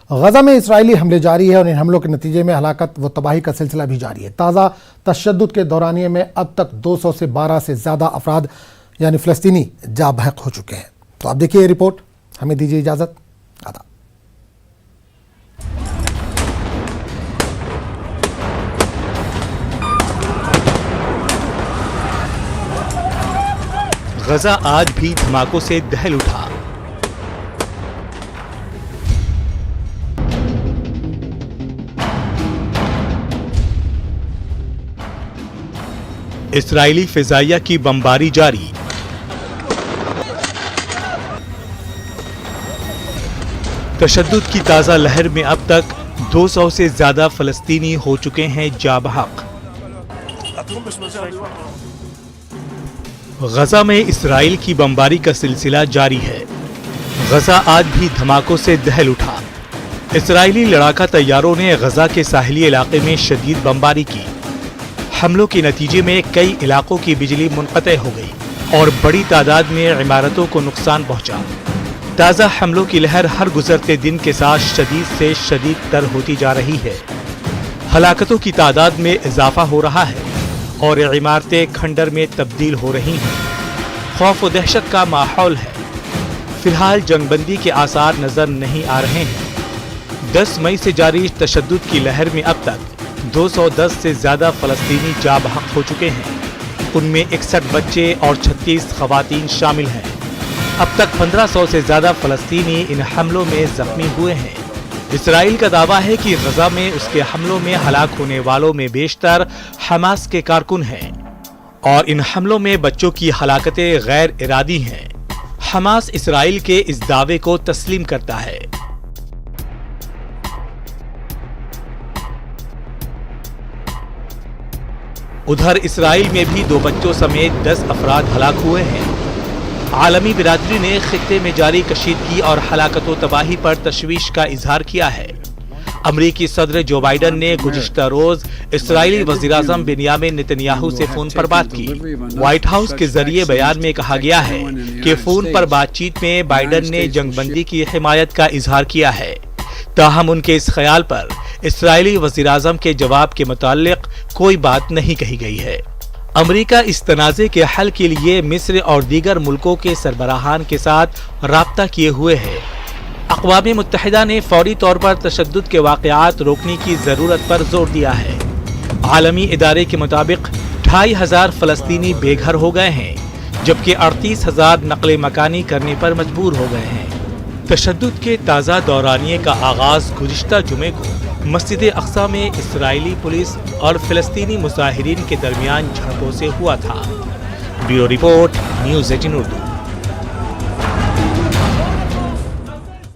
غزہ میں اسرائیلی حملے جاری ہے اور ان حملوں کے نتیجے میں ہلاکت و تباہی کا سلسلہ بھی جاری ہے۔ تازہ تشدد کے دورانیے میں اب تک 200 سے 12 سے زیادہ افراد یعنی فلسطینی جاں بحق ہو چکے ہیں۔ تو آپ دیکھیے یہ رپورٹ، ہمیں دیجیے اجازت۔ آداب۔ غزہ آج بھی دھماکوں سے دہل اٹھا۔ اسرائیلی فضائیہ کی بمباری جاری۔ تشدد کی تازہ لہر میں اب تک 200 سے زیادہ فلسطینی ہو چکے ہیں جاں بحق۔ غزہ میں اسرائیل کی بمباری کا سلسلہ جاری ہے۔ غزہ آج بھی دھماکوں سے دہل اٹھا۔ اسرائیلی لڑاکا طیاروں نے غزہ کے ساحلی علاقے میں شدید بمباری کی۔ حملوں کے نتیجے میں کئی علاقوں کی بجلی منقطع ہو گئی اور بڑی تعداد میں عمارتوں کو نقصان پہنچا۔ تازہ حملوں کی لہر ہر گزرتے دن کے ساتھ شدید سے شدید تر ہوتی جا رہی ہے۔ ہلاکتوں کی تعداد میں اضافہ ہو رہا ہے اور عمارتیں کھنڈر میں تبدیل ہو رہی ہیں۔ خوف و دہشت کا ماحول ہے۔ فی الحال جنگ بندی کے آثار نظر نہیں آ رہے ہیں۔ 10 مئی سے جاری تشدد کی لہر میں اب تک 210 سے زیادہ فلسطینی جاں بحق ہو چکے ہیں۔ ان میں 61 بچے اور 36 خواتین شامل ہیں۔ اب تک 1500 سے زیادہ فلسطینی ان حملوں میں زخمی ہوئے ہیں۔ اسرائیل کا دعویٰ ہے کہ غزہ میں اس کے حملوں میں ہلاک ہونے والوں میں بیشتر حماس کے کارکن ہیں اور ان حملوں میں بچوں کی ہلاکتیں غیر ارادی ہیں۔ حماس اسرائیل کے اس دعوے کو تسلیم کرتا ہے۔ ادھر اسرائیل میں بھی 2 بچوں سمیت 10 افراد ہلاک ہوئے ہیں۔ عالمی برادری نے خطے میں جاری کشیدگی اور ہلاکت و تباہی پر تشویش کا اظہار کیا ہے۔ امریکی صدر جو بائیڈن نے گزشتہ روز اسرائیلی وزیراعظم بنیامین نتنیاہو سے فون پر بات کی۔ وائٹ ہاؤس کے ذریعے بیان میں کہا گیا ہے کہ فون پر بات چیت میں بائیڈن نے جنگ بندی کی حمایت کا اظہار کیا ہے، تاہم ان کے اس خیال پر اسرائیلی وزیراعظم کے جواب کے متعلق کوئی بات نہیں کہی گئی ہے۔ امریکہ اس تنازع کے حل کے لیے مصر اور دیگر ملکوں کے سربراہان کے ساتھ رابطہ کیے ہوئے ہے۔ اقوام متحدہ نے فوری طور پر تشدد کے واقعات روکنے کی ضرورت پر زور دیا ہے۔ عالمی ادارے کے مطابق 2500 فلسطینی بے گھر ہو گئے ہیں، جبکہ 38,000 نقل مکانی کرنے پر مجبور ہو گئے ہیں۔ تشدد کے تازہ دورانیے کا آغاز گزشتہ جمعے کو مسجد اقصی میں اسرائیلی پولیس اور فلسطینی مظاہرین کے درمیان جھڑپوں سے ہوا تھا۔ Bureau report, news 18 Urdu.